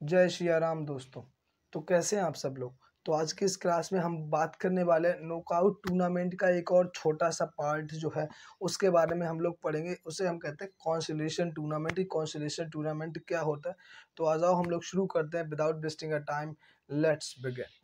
जय श्री राम दोस्तों। तो कैसे हैं आप सब लोग। तो आज की इस क्लास में हम बात करने वाले हैं नॉकआउट टूर्नामेंट का एक और छोटा सा पार्ट जो है उसके बारे में हम लोग पढ़ेंगे। उसे हम कहते हैं कॉन्सोलेशन टूर्नामेंट। कॉन्सोलेशन टूर्नामेंट क्या होता है, तो आ जाओ हम लोग शुरू करते हैं without wasting a time. Let's begin.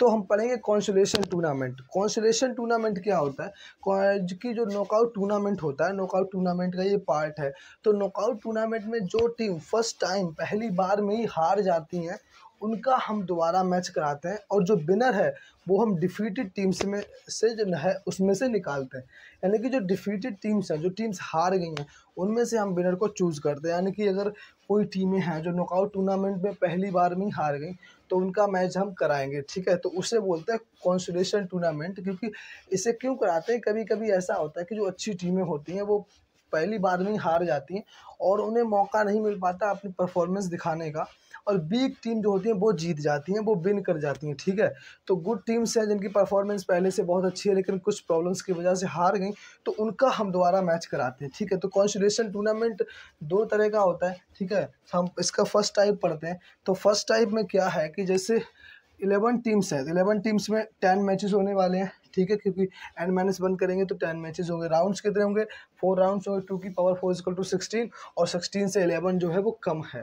तो हम पढ़ेंगे कॉन्सोलेशन टूर्नामेंट। कॉन्सोलेशन टूर्नामेंट क्या होता है कि जो नॉकआउट टूर्नामेंट होता है, नॉकआउट टूर्नामेंट का ये पार्ट है। तो नॉकआउट टूर्नामेंट में जो टीम फर्स्ट टाइम पहली बार में ही हार जाती हैं उनका हम दोबारा मैच कराते हैं, और जो विनर है वो हम डिफीटेड टीम्स में से जो है उसमें से निकालते हैं। यानी कि जो डिफीटेड टीम्स हैं, जो टीम्स हार गई हैं, उनमें से हम विनर को चूज़ करते हैं। यानी कि अगर कोई टीमें हैं जो नॉकआउट टूर्नामेंट में पहली बार में ही हार गई तो उनका मैच हम कराएंगे, ठीक है। तो उसे बोलते हैं कॉन्सोलेशन टूर्नामेंट। क्योंकि इसे क्यों कराते हैं, कभी कभी ऐसा होता है कि जो अच्छी टीमें होती हैं वो पहली बार में ही हार जाती हैं और उन्हें मौका नहीं मिल पाता अपनी परफॉर्मेंस दिखाने का, और वीक टीम जो होती हैं वो जीत जाती हैं, वो विन कर जाती हैं, ठीक है। तो गुड टीम्स हैं जिनकी परफॉर्मेंस पहले से बहुत अच्छी है लेकिन कुछ प्रॉब्लम्स की वजह से हार गई, तो उनका हम दोबारा मैच कराते हैं, ठीक है। तो कॉन्सोलेशन टूर्नामेंट दो तरह का होता है, ठीक है। हम इसका फर्स्ट टाइप पढ़ते हैं। तो फर्स्ट टाइप में क्या है कि जैसे 11 टीम्स है, 11 टीम्स में 10 मैचेस होने वाले हैं, ठीक है। क्योंकि n-1 करेंगे तो 10 मैचेस होंगे। राउंड्स कितने होंगे, 4 राउंड्स होंगे। 2 की पावर 4 इक्वल टू 16, और 16 से 11 जो है वो कम है,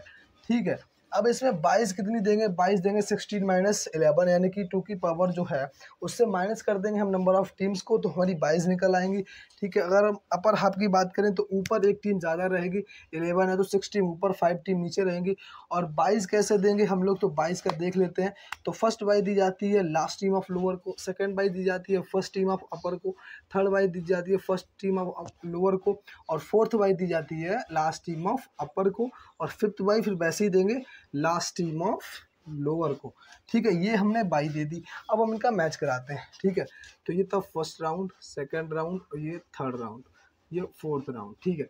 ठीक है। अब इसमें 22 कितनी देंगे, 22 देंगे 16 माइनस 11, यानी कि 2 की पावर जो है उससे माइनस कर देंगे हम नंबर ऑफ टीम्स को, तो हमारी 22 निकल आएंगी, ठीक है। अगर हम अपर हाफ की बात करें तो ऊपर एक टीम ज़्यादा रहेगी, 11 है तो 6 टीम ऊपर, 5 टीम नीचे रहेंगी। और 22 कैसे देंगे हम लोग, तो 22 का देख लेते हैं। तो फर्स्ट बाई दी जाती है लास्ट टीम ऑफ लोअर को, सेकंड बाई दी जाती है फर्स्ट टीम ऑफ अपर को, थर्ड बाई दी जाती है फर्स्ट टीम ऑफ लोअर को, और फोर्थ बाई दी जाती है लास्ट टीम ऑफ अपर को, और फिफ्थ बाई फिर वैसे ही देंगे लास्ट टीम ऑफ लोअर को, ठीक है। ये हमने बाई दे दी। अब हम इनका मैच कराते हैं, ठीक है। तो ये था फर्स्ट राउंड, सेकंड राउंड, और ये थर्ड राउंड, ये फोर्थ राउंड, ठीक है।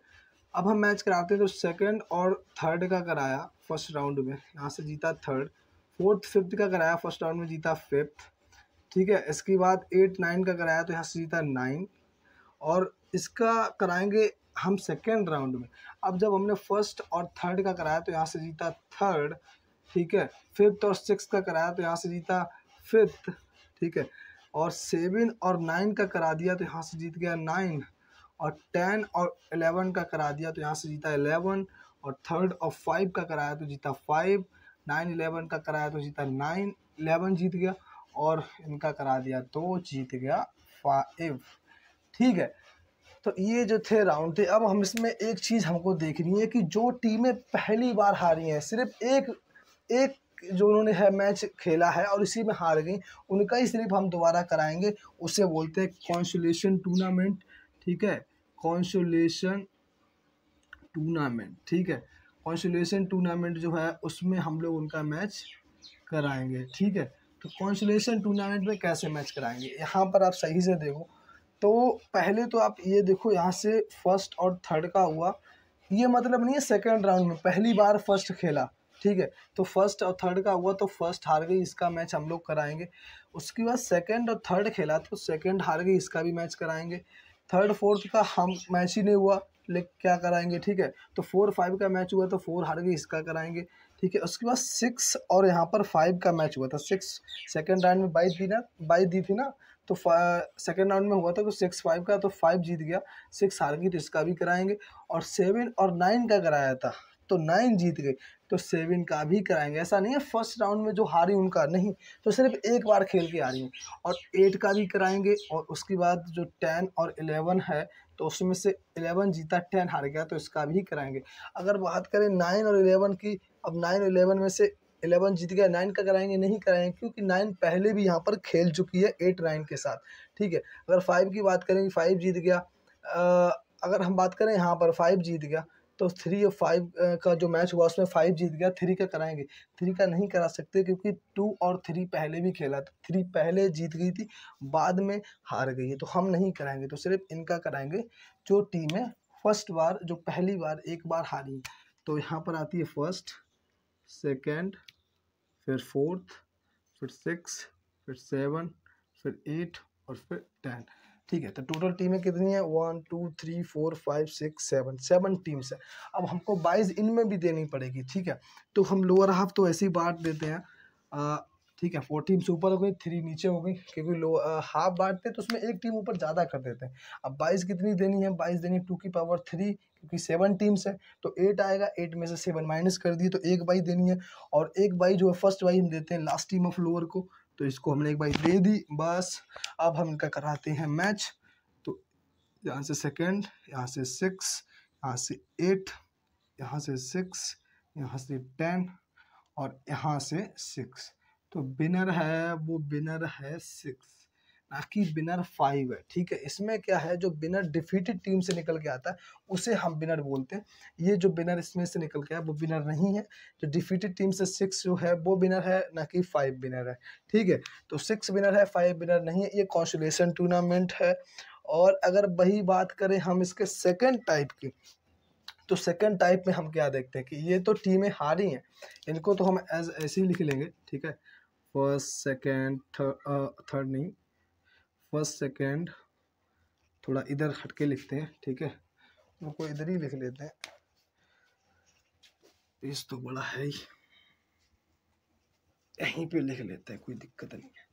अब हम मैच कराते हैं। तो सेकंड और थर्ड का कराया फर्स्ट राउंड में, यहाँ से जीता थर्ड। फोर्थ फिफ्थ का कराया फर्स्ट राउंड में, जीता फिफ्थ, ठीक है। इसके बाद 8 9 का कराया तो यहाँ से जीता 9, और इसका कराएंगे हम सेकेंड राउंड में। अब जब हमने फर्स्ट और थर्ड का कराया तो यहाँ से जीता थर्ड, ठीक है। फिफ्थ और सिक्स का कराया तो यहाँ से जीता फिफ्थ, ठीक है। और 7 और 9 का करा दिया तो यहाँ से जीत गया 9, और 10 और 11 का करा दिया तो यहाँ से जीता 11, और थर्ड और 5 का कराया तो जीता 5, 9 11 का कराया तो जीता 9, 11 जीत गया, और इनका करा दिया तो जीत गया 5, ठीक है। तो ये जो थे राउंड थे। अब हम इसमें एक चीज़ हमको देखनी है कि जो टीमें पहली बार हारी हैं, सिर्फ एक एक जो उन्होंने है मैच खेला है और इसी में हार गई, उनका ही सिर्फ हम दोबारा कराएंगे। उसे बोलते हैं कॉन्सोलेशन टूर्नामेंट, ठीक है। कॉन्सोलेशन टूर्नामेंट, ठीक है। कॉन्सोलेशन टूर्नामेंट जो है उसमें हम लोग उनका मैच कराएंगे, ठीक है। तो कॉन्सोलेशन टूर्नामेंट में कैसे मैच कराएंगे, यहाँ पर आप सही से देखो। तो पहले तो आप ये देखो, यहाँ से फर्स्ट और थर्ड का हुआ, ये मतलब नहीं है सेकंड राउंड में पहली बार फर्स्ट खेला, ठीक है। तो फर्स्ट और थर्ड का हुआ तो फर्स्ट हार गई, इसका मैच हम लोग कराएंगे। उसके बाद सेकंड और थर्ड खेला तो सेकंड हार गई, इसका भी मैच कराएंगे। थर्ड फोर्थ का हम मैच ही नहीं हुआ, लेकिन क्या कराएंगे, ठीक है। तो 4 5 का मैच हुआ तो 4 हार गई, इसका कराएंगे, ठीक है। उसके बाद 6 और यहाँ पर 5 का मैच हुआ था। 6 सेकंड राउंड में 22 दी थी ना, तो सेकंड राउंड में हुआ था तो 6 5 का, तो 5 जीत गया, 6 हार गई तो इसका भी कराएंगे। और 7 और 9 का कराया था तो 9 जीत गए, तो 7 का भी कराएंगे। ऐसा नहीं है फर्स्ट राउंड में जो हारी उनका नहीं, तो सिर्फ एक बार खेल के आ रही हैं। और 8 का भी कराएंगे। और उसके बाद जो 10 और 11 है तो उसमें से 11 जीता, 10 हार गया, तो इसका भी कराएंगे। अगर बात करें 9 और 11 की, अब 9 और 11 में से 11 जीत गया, 9 का कराएंगे, नहीं कराएंगे क्योंकि 9 पहले भी यहाँ पर खेल चुकी है 8 9 के साथ, ठीक है। अगर 5 की बात करेंगे, 5 जीत गया। अगर हम बात करें यहाँ पर 5 जीत गया तो 3 और 5 का जो मैच हुआ उसमें 5 जीत गया, 3 का कराएंगे। 3 का नहीं करा सकते क्योंकि 2 और 3 पहले भी खेला था, 3 पहले जीत गई थी, बाद में हार गई है, तो हम नहीं कराएंगे। तो सिर्फ इनका कराएंगे जो टीमें फर्स्ट बार, जो पहली बार एक बार हारी। तो यहाँ पर आती है फर्स्ट, सेकेंड, फिर फोर्थ, फिर 6, फिर 7, फिर 8 और फिर 10। ठीक है। तो टोटल टीमें कितनी है, 1 2 3 4 5 6 7 टीम्स है। अब हमको 22 इनमें भी देनी पड़ेगी, ठीक है। तो हम लोअर हाफ तो ऐसे ही बांट देते हैं, ठीक है। 4 टीम्स ऊपर हो गई, 3 नीचे हो गई, क्योंकि हाफ बांटते तो उसमें एक टीम ऊपर ज़्यादा कर देते हैं। अब 22 कितनी देनी है, 22 देनी 2 की पावर 3, क्योंकि 7 टीम्स है तो 8 आएगा, 8 में से 7 माइनस कर दिए तो एक बाई देनी है। और एक बाई जो है फर्स्ट बाई हम देते हैं लास्ट टीम ऑफ लोअर को, तो इसको हमने एक बाई दे दी बस। अब हम इनका कराते हैं मैच। तो यहाँ से सेकेंड, यहाँ से 6, यहाँ से 8, यहाँ से 6, यहाँ से 10 और यहाँ से 6। तो विनर है वो विनर है 6, ना कि विनर 5 है, ठीक है। इसमें क्या है, जो विनर डिफीटेड टीम से निकल के आता है उसे हम विनर बोलते हैं। ये जो विनर इसमें से निकल के आया वो विनर नहीं है। जो डिफीटेड टीम से 6 जो है वो विनर है, ना कि 5 विनर है, ठीक है। तो 6 विनर है, 5 विनर नहीं है। ये कॉन्सोलेशन टूर्नामेंट है। और अगर वही बात करें हम इसके सेकेंड टाइप की, तो सेकंड टाइप में हम क्या देखते हैं कि ये तो टीमें हारी हैं, इनको तो हम ऐसे ही लिख लेंगे, ठीक है। फर्स्ट सेकंड थर्ड नहीं, फर्स्ट सेकंड थोड़ा इधर हटके लिखते हैं, ठीक है। उनको इधर ही लिख लेते हैं, इस तो बड़ा है ही, यहीं पे लिख लेते हैं, कोई दिक्कत नहीं है।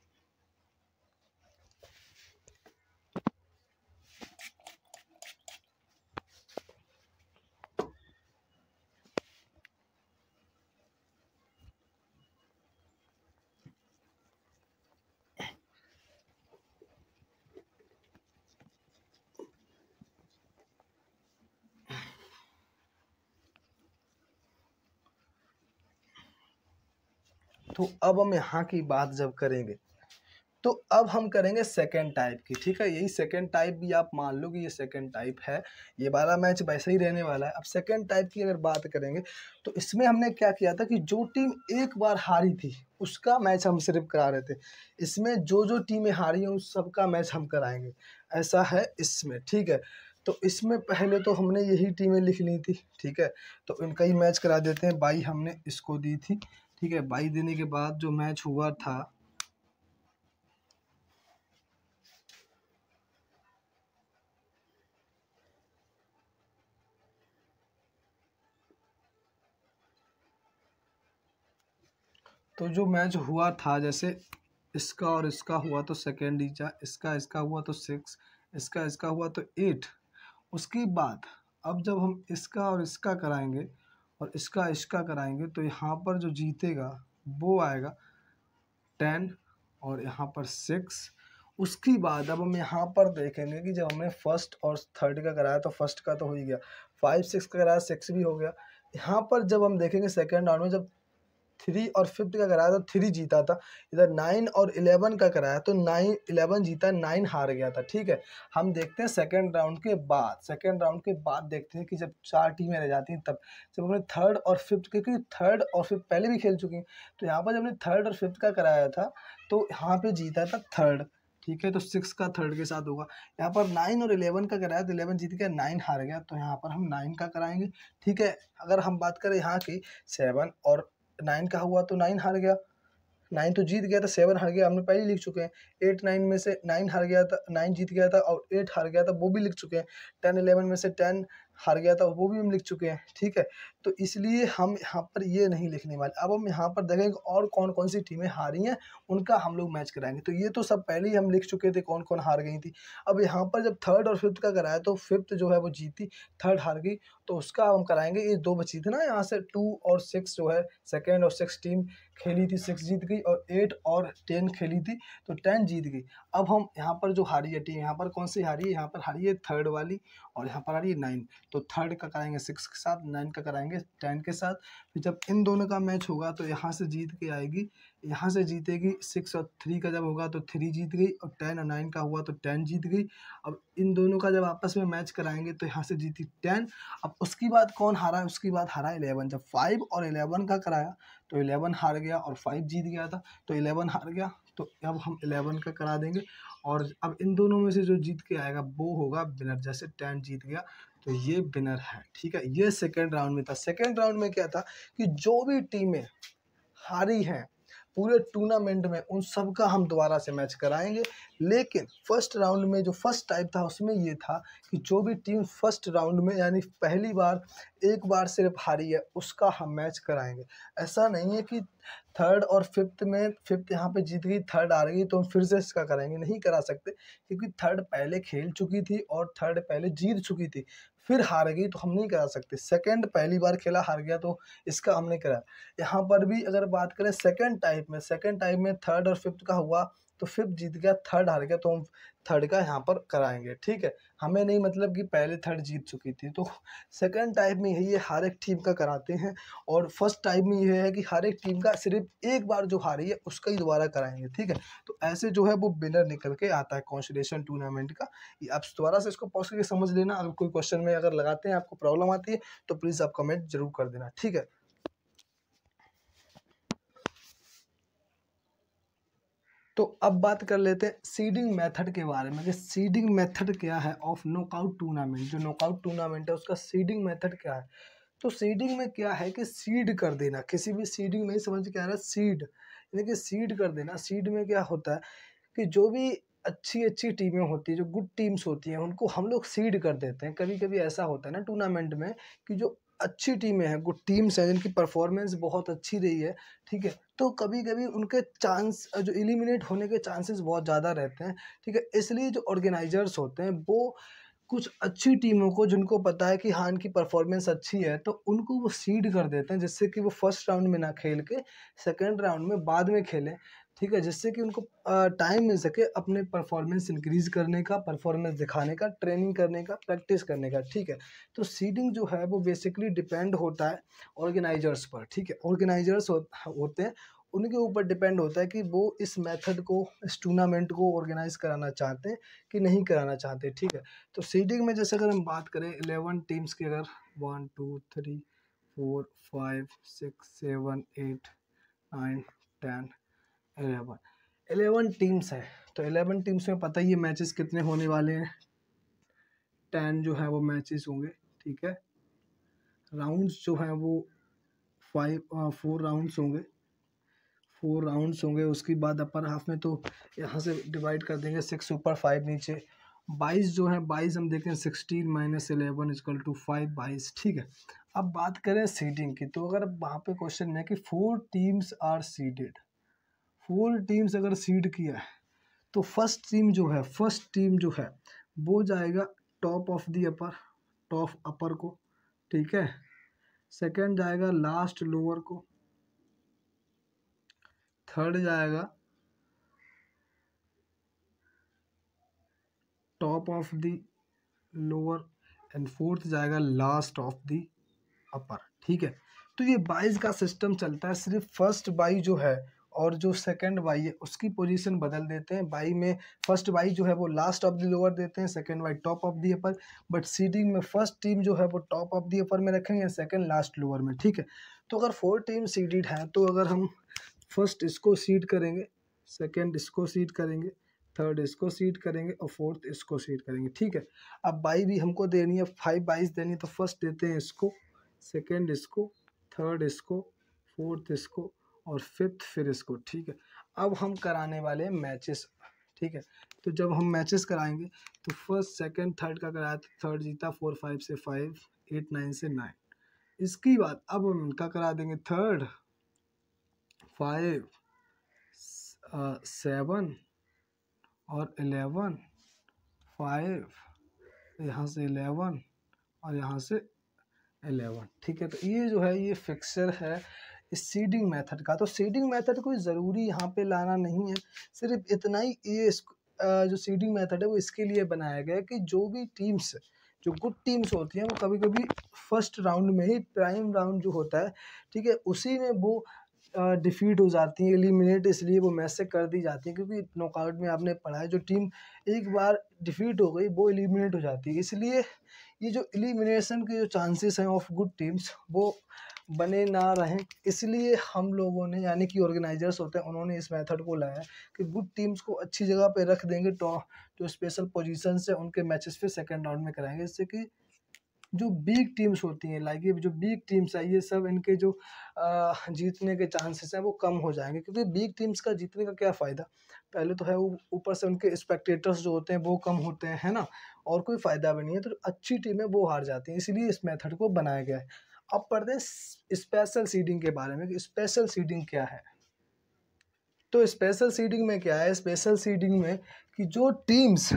तो अब हम यहाँ की बात जब करेंगे तो अब हम करेंगे सेकेंड टाइप की, ठीक है। यही सेकेंड टाइप भी आप मान लो कि ये सेकेंड टाइप है। ये 12 मैच वैसे ही रहने वाला है। अब सेकेंड टाइप की अगर बात करेंगे तो इसमें हमने क्या किया था कि जो टीम एक बार हारी थी उसका मैच हम सिर्फ करा रहे थे। इसमें जो जो टीमें हारी हैं उस सबका मैच हम कराएंगे, ऐसा है इसमें, ठीक है। तो इसमें पहले तो हमने यही टीमें लिख ली थी, ठीक है। तो इनका ही मैच करा देते हैं। बाई हमने इसको दी थी, ठीक है। बाई देने के बाद जो मैच हुआ था, तो जो मैच हुआ था जैसे इसका और इसका हुआ तो सेकेंड जीता, इसका हुआ तो 6, इसका हुआ तो 8। उसके बाद अब जब हम इसका और इसका कराएंगे और इसका कराएंगे तो यहाँ पर जो जीतेगा वो आएगा 10 और यहाँ पर 6। उसके बाद अब हम यहाँ पर देखेंगे कि जब हमने फर्स्ट और थर्ड का कराया तो फर्स्ट का तो हो ही गया, 5 6 का कराया 6 भी हो गया। यहाँ पर जब हम देखेंगे सेकेंड राउंड में जब 3 और 5 का कराया तो 3 जीता था। इधर 9 और 11 का कराया तो 9 11 जीता, 9 हार गया था, ठीक है। हम देखते हैं सेकंड राउंड के बाद देखते हैं कि जब 4 टीमें रह जाती हैं तब जब हमने थर्ड और फिफ्थ, क्योंकि थर्ड और फिफ्थ पहले भी खेल चुकी हैं, तो यहाँ पर जब हमने थर्ड और फिफ्थ का कराया था तो यहाँ पे जीता था थर्ड, ठीक है। तो 6 का थर्ड के साथ होगा। यहाँ पर 9 और 11 का कराया तो 11 जीत गया, 9 हार गया, तो यहाँ पर हम 9 का कराएंगे, ठीक है। अगर हम बात करें यहाँ की 7 और 9 का हुआ तो 9 हार गया, 9 तो जीत गया था, 7 हार गया, हमने पहले लिख चुके हैं। 8 9 में से 9 हार गया था, 9 जीत गया था और 8 हार गया था, वो भी लिख चुके हैं। 10 11 में से 10 हार गया था, वो भी हम लिख चुके हैं, ठीक है। तो इसलिए हम यहाँ पर ये नहीं लिखने वाले। अब हम यहाँ पर देखेंगे और कौन कौन सी टीमें हारी हैं उनका हम लोग मैच कराएंगे। तो ये तो सब पहले ही हम लिख चुके थे कौन कौन हार गई थी। अब यहाँ पर जब थर्ड और फिफ्थ का कराया तो फिफ्थ जो है वो जीती, थर्ड हार गई, तो उसका हम कराएंगे। ये 2 बची थी ना, यहाँ से 2 और 6 जो है सेकेंड और 6 टीम खेली थी, 6 जीत गई और 8 और 10 खेली थी तो 10 जीत गई। अब हम यहाँ पर जो हारी है टीम, यहाँ पर कौन सी हारी है, यहाँ पर हारी है थर्ड वाली और यहाँ पर हारी है 9। तो थर्ड का कराएंगे 6 के साथ, 9 का कराएंगे 10 के साथ। फिर जब इन दोनों का मैच होगा तो यहाँ से जीत के आएगी, यहाँ से जीतेगी। 6 और 3 का जब होगा तो 3 जीत गई और 10 और 9 का हुआ तो 10 जीत गई। अब इन दोनों का जब आपस में मैच कराएंगे तो यहाँ से जीती 10। अब उसके बाद कौन हारा है, उसके बाद हारा 11। जब 5 और 11 का कराया तो 11 हार गया और 5 जीत गया था, तो 11 हार गया, तो अब हम 11 का करा देंगे। और अब इन दोनों में से जो जीत के आएगा वो होगा विनर। जैसे 10 जीत गया तो ये विनर है, ठीक है। ये सेकेंड राउंड में था। सेकेंड राउंड में क्या था कि जो भी टीमें हारी हैं पूरे टूर्नामेंट में उन सब का हम दोबारा से मैच कराएंगे। लेकिन फर्स्ट राउंड में जो फर्स्ट टाइप था उसमें ये था कि जो भी टीम फर्स्ट राउंड में यानी पहली बार एक बार सिर्फ हारी है उसका हम मैच कराएंगे। ऐसा नहीं है कि थर्ड और फिफ्थ में फिफ्थ यहाँ पे जीत गई, थर्ड आ रही तो हम फिर से इसका कराएंगे, नहीं करा सकते, क्योंकि थर्ड पहले खेल चुकी थी और थर्ड पहले जीत चुकी थी, फिर हार गई तो हम नहीं करा सकते। सेकंड पहली बार खेला हार गया तो इसका हमने कराया। यहाँ पर भी अगर बात करें सेकंड टाइप में थर्ड और फिफ्थ का हुआ तो फिफ्थ जीत गया, थर्ड हार गया तो हम थर्ड का यहाँ पर कराएंगे, ठीक है। हमें नहीं मतलब कि पहले थर्ड जीत चुकी थी। तो सेकंड टाइप में यही है, हर एक टीम का कराते हैं। और फर्स्ट टाइप में ये है कि हर एक टीम का सिर्फ एक बार जो हारी है उसका ही दोबारा कराएंगे, ठीक है। तो ऐसे जो है वो विनर निकल के आता है कॉन्सोलेशन टूर्नामेंट का। ये आप दोबारा से इसको पॉज करके समझ लेना। अगर कोई क्वेश्चन में अगर लगाते हैं आपको प्रॉब्लम आती है तो प्लीज़ आप कमेंट जरूर कर देना, ठीक है। तो अब बात कर लेते हैं सीडिंग मेथड के बारे में कि सीडिंग मेथड क्या है ऑफ नॉकआउट टूर्नामेंट। जो नॉकआउट टूर्नामेंट है उसका सीडिंग मेथड क्या है। तो सीडिंग में क्या है कि सीड कर देना, किसी भी सीडिंग में ही समझ के आ रहा है सीड, यानी कि सीड कर देना। सीड में क्या होता है कि जो भी अच्छी अच्छी टीमें होती है, जो गुड टीम्स होती हैं, उनको हम लोग सीड कर देते हैं। कभी कभी ऐसा होता है ना टूर्नामेंट में कि जो अच्छी टीमें हैं, गुड टीम्स हैं, जिनकी परफॉर्मेंस बहुत अच्छी रही है, ठीक है, तो कभी कभी उनके चांस जो एलिमिनेट होने के चांसेस बहुत ज़्यादा रहते हैं, ठीक है। इसलिए जो ऑर्गेनाइजर्स होते हैं वो कुछ अच्छी टीमों को, जिनको पता है कि हाँ इनकी परफॉर्मेंस अच्छी है, तो उनको वो सीड कर देते हैं, जिससे कि वो फर्स्ट राउंड में ना खेल के सेकेंड राउंड में बाद में खेलें, ठीक है, जिससे कि उनको टाइम मिल सके अपने परफॉर्मेंस इंक्रीज करने का, परफॉर्मेंस दिखाने का, ट्रेनिंग करने का, प्रैक्टिस करने का, ठीक है। तो सीडिंग जो है वो बेसिकली डिपेंड होता है ऑर्गेनाइजर्स पर, ठीक है। ऑर्गेनाइजर्स होते हैं, उनके ऊपर डिपेंड होता है कि वो इस मेथड को, इस टूर्नामेंट को ऑर्गेनाइज कराना चाहते हैं कि नहीं कराना चाहते, ठीक है। तो सीडिंग में जैसे अगर हम बात करें 11 टीम्स की, अगर 1 2 3 4 5 6 7 8 9 10 11 टीम्स है, तो 11 टीम्स में पता ही है मैचेस कितने होने वाले हैं, 10 जो है वो मैचेस होंगे, ठीक है। राउंड्स जो हैं वो 4 राउंड्स होंगे, 4 राउंड्स होंगे। उसके बाद अपर हाफ में तो यहाँ से डिवाइड कर देंगे, 6 ऊपर 5 नीचे, 22 जो है, 22 हम देखें 16 माइनस 11 इक्वल टू 5, 22, ठीक है। अब बात करें सीडिंग की, तो अगर वहाँ पे क्वेश्चन में है कि 4 टीम्स आर सीडेड, 4 टीम्स अगर सीड किया है तो फर्स्ट टीम जो है वो जाएगा top of the upper, top upper को, ठीक है। सेकंड जाएगा लास्ट लोअर को, थर्ड जाएगा top of the lower and fourth जाएगा लास्ट ऑफ द अपर, ठीक है। तो ये 22 का सिस्टम चलता है। सिर्फ फर्स्ट बाई जो है और जो सेकंड बाई है उसकी पोजीशन बदल देते हैं। बाई में फर्स्ट बाई जो है वो लास्ट ऑफ द लोअर देते हैं, second by top of the upper. But seeding में फर्स्ट टीम जो है वो टॉप ऑफ द अपर में रखेंगे, सेकंड लास्ट लोअर में, ठीक है। तो अगर 4 टीम सीडेड हैं तो अगर हम फर्स्ट इसको सीड करेंगे, सेकेंड इसको सीड करेंगे, थर्ड इसको सीड करेंगे और फोर्थ इसको सीड करेंगे, ठीक है। अब बाई भी हमको देनी है, 5 बाईस देनी है, तो फर्स्ट देते हैं इसको, सेकेंड इसको, थर्ड इसको, फोर्थ इसको और फिफ्थ फिर इसको, ठीक है। अब हम कराने वाले हैं मैचेस, ठीक है। तो जब हम मैचेस कराएंगे तो फर्स्ट सेकंड थर्ड का कराया तो थर्ड जीता, 4 5 से 5, 8 9 से 9। इसकी बाद अब हम इनका करा देंगे थर्ड 5 7 और 11, 5 यहाँ से 11 और यहाँ से 11, ठीक है। तो ये जो है ये फिक्सर है इस सीडिंग मेथड का। तो सीडिंग मेथड कोई ज़रूरी यहाँ पे लाना नहीं है, सिर्फ इतना ही ये जो सीडिंग मेथड है वो इसके लिए बनाया गया है कि जो भी टीम्स, जो गुड टीम्स होती हैं वो कभी कभी फर्स्ट राउंड में ही, प्राइम राउंड जो होता है, ठीक है, उसी में वो डिफीट हो जाती हैं, एलिमिनेट इसलिए वो मैच से कर दी जाती है, क्योंकि नॉकआउट में आपने पढ़ा है जो टीम एक बार डिफीट हो गई वो एलिमिनेट हो जाती है। इसलिए ये जो एलिमिनेशन के जो चांसेस हैं ऑफ गुड टीम्स वो बने ना रहें, इसलिए हम लोगों ने, यानी कि ऑर्गेनाइजर्स होते हैं, उन्होंने इस मेथड को लाया है कि गुड टीम्स को अच्छी जगह पे रख देंगे, तो जो स्पेशल पोजीशन है उनके मैचेस फिर सेकेंड राउंड में कराएंगे, जिससे कि जो बिग टीम्स होती हैं, लाइक ये जो बिग टीम्स है, ये सब इनके जो जीतने के चांसेस हैं वो कम हो जाएंगे, क्योंकि बिग टीम्स का जीतने का क्या फ़ायदा, पहले तो है ऊपर से उनके स्पेक्टेटर्स जो होते हैं वो कम होते हैं, है ना, और कोई फ़ायदा भी नहीं है, तो अच्छी टीमें वो हार जाती हैं, इसलिए इस मेथड को बनाया गया है। अब पढ़ते हैं स्पेशल सीडिंग के बारे में कि स्पेशल सीडिंग क्या है। तो स्पेशल सीडिंग में क्या है, स्पेशल सीडिंग में कि जो टीम्स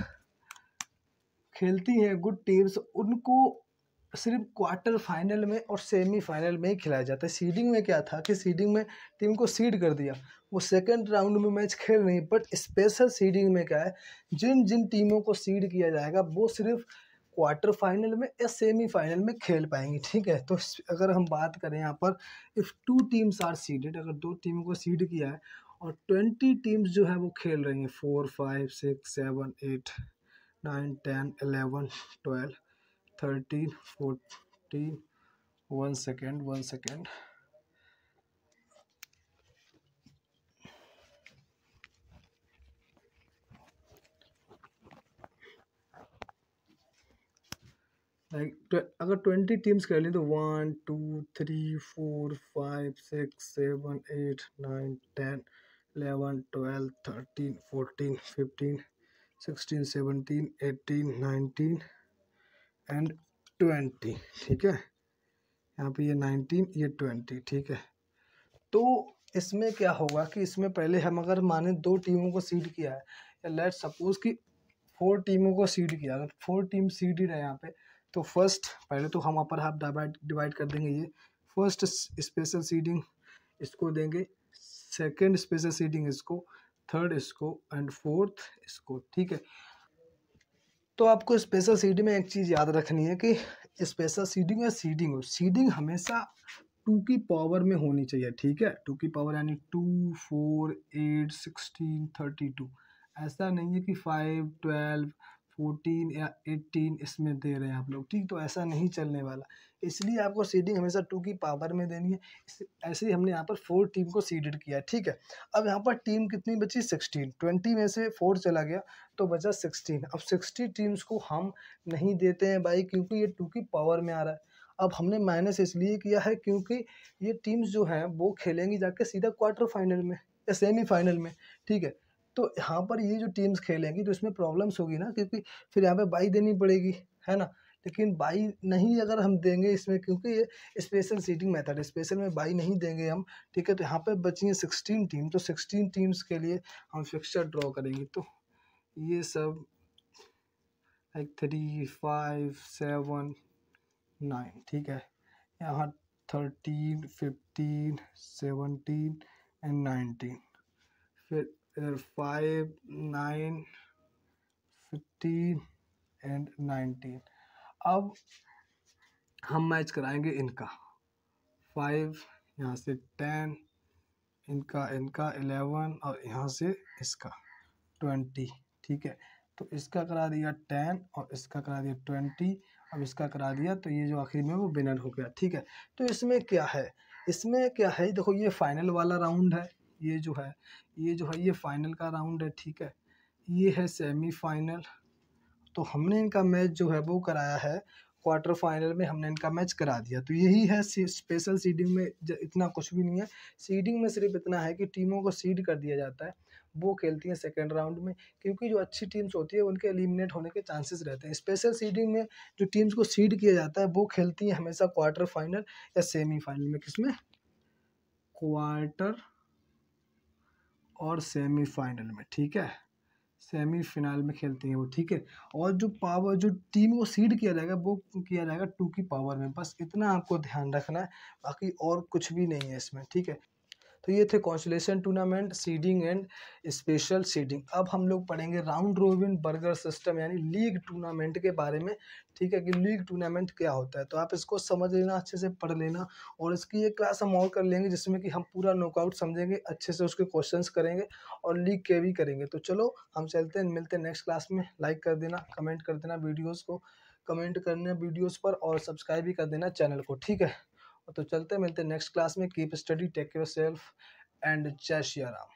खेलती हैं, गुड टीम्स, उनको सिर्फ क्वार्टर फाइनल में और सेमीफाइनल में ही खिलाया जाता है। सीडिंग में क्या था कि सीडिंग में टीम को सीड कर दिया, वो सेकंड राउंड में मैच खेल रही, बट स्पेशल सीडिंग में क्या है, जिन जिन टीमों को सीड किया जाएगा वो सिर्फ क्वार्टर फाइनल में या सेमीफाइनल में खेल पाएंगी, ठीक है। तो अगर हम बात करें यहाँ पर, इफ़ 2 टीम्स आर सीडेड, अगर 2 टीमों को सीड किया है और 20 टीम्स जो है वो खेल रही हैं, 4 5 6 7 8 9 10 11 12 13 14, 1 second, लाइक अगर 20 टीम्स कर ली तो 1 2 3 4 5 6 7 8 9 10 11 12 13 14 15 16 17 18 19 एंड 20, ठीक है। यहाँ पे ये 19, ये 20, ठीक है। तो इसमें क्या होगा कि इसमें पहले हम अगर माने 2 टीमों को सीड किया है, या लेट सपोज कि 4 टीमों को सीड किया, अगर 4 टीम सीडेड है यहाँ पे, तो फर्स्ट पहले तो हम अपर हाफ डिवाइड कर देंगे, ये फर्स्ट स्पेशल सीडिंग इसको देंगे, सेकंड स्पेशल सीडिंग इसको, थर्ड इसको एंड फोर्थ इसको, ठीक है। तो आपको स्पेशल सीडिंग में एक चीज़ याद रखनी है कि स्पेशल सीडिंग या सीडिंग हमेशा 2 की पावर में होनी चाहिए, ठीक है। 2 की पावर यानी 2 4 8 16 32, ऐसा नहीं है कि 5 12 14 या 18 इसमें दे रहे हैं आप लोग, ठीक। तो ऐसा नहीं चलने वाला, इसलिए आपको सीडिंग हमेशा 2 की पावर में देनी है। ऐसे ही हमने यहाँ पर 4 टीम को सीडेड किया, ठीक है। अब यहाँ पर टीम कितनी बची, 16, 20 में से 4 चला गया तो बचा 16। अब 60 टीम्स को हम नहीं देते हैं भाई, क्योंकि ये 2 की पावर में आ रहा है। अब हमने माइनस इसलिए किया है क्योंकि ये टीम्स जो हैं वो खेलेंगी जाके सीधा क्वार्टर फाइनल में या सेमीफाइनल में, ठीक है। तो यहाँ पर ये जो टीम्स खेलेंगी तो इसमें प्रॉब्लम्स होगी ना, क्योंकि फिर यहाँ पे बाई देनी पड़ेगी, है ना। लेकिन बाई नहीं अगर हम देंगे इसमें, क्योंकि ये स्पेशल सीटिंग मेथड है, स्पेशल में बाई नहीं देंगे हम, ठीक है। तो यहाँ पे बची है 16 टीम, तो 16 टीम्स के लिए हम फिक्सचर ड्रॉ करेंगे। तो ये सब लाइक 3 5 7 9, ठीक है। यहाँ 13 15 17 एंड 19, फिर इधर 5 9 15 एंड 19। अब हम मैच कराएंगे इनका 5, यहाँ से 10, इनका 11 और यहाँ से इसका 20, ठीक है। तो इसका करा दिया 10 और इसका करा दिया 20, अब इसका करा दिया, तो ये जो आखिर में वो विनर हो गया, ठीक है। तो इसमें क्या है, इसमें क्या है, देखो ये फाइनल वाला राउंड है, ये जो है ये फाइनल का राउंड है, ठीक है। ये है सेमीफाइनल, तो हमने इनका मैच जो है वो कराया है क्वार्टर फाइनल में, हमने इनका मैच करा दिया। तो यही है स्पेशल सीडिंग में, इतना कुछ भी नहीं है। सीडिंग में सिर्फ इतना है कि टीमों को सीड कर दिया जाता है, वो खेलती हैं सेकेंड राउंड में, क्योंकि जो अच्छी टीम्स होती है उनके एलिमिनेट होने के चांसेस रहते हैं। स्पेशल सीडिंग में जो टीम्स को सीड किया जाता है वो खेलती हैं हमेशा क्वार्टर फाइनल या सेमीफाइनल में, किसमें, क्वार्टर और सेमीफाइनल में, ठीक है। सेमीफाइनल में खेलती हैं वो, ठीक है। और जो पावर, जो टीम को सीड किया जाएगा वो किया जाएगा 2 की पावर में, बस इतना आपको ध्यान रखना है, बाकी और कुछ भी नहीं है इसमें, ठीक है। तो ये थे consolation tournament, seeding and special seeding. अब हम लोग पढ़ेंगे राउंड रोबिन बर्गर सिस्टम यानी लीग टूर्नामेंट के बारे में, ठीक है, कि लीग टूर्नामेंट क्या होता है। तो आप इसको समझ लेना, अच्छे से पढ़ लेना, और इसकी एक क्लास हम और कर लेंगे जिसमें कि हम पूरा नॉकआउट समझेंगे, अच्छे से उसके क्वेश्चंस करेंगे और लीग के भी करेंगे। तो चलो हम चलते हैं, मिलते हैं नेक्स्ट क्लास में। लाइक कर देना, कमेंट कर देना वीडियोज़ को, कमेंट करना वीडियोज़ पर, और सब्सक्राइब भी कर देना चैनल को, ठीक है। तो चलते मिलते नेक्स्ट क्लास में। Keep study, take care self and जय श्री राम।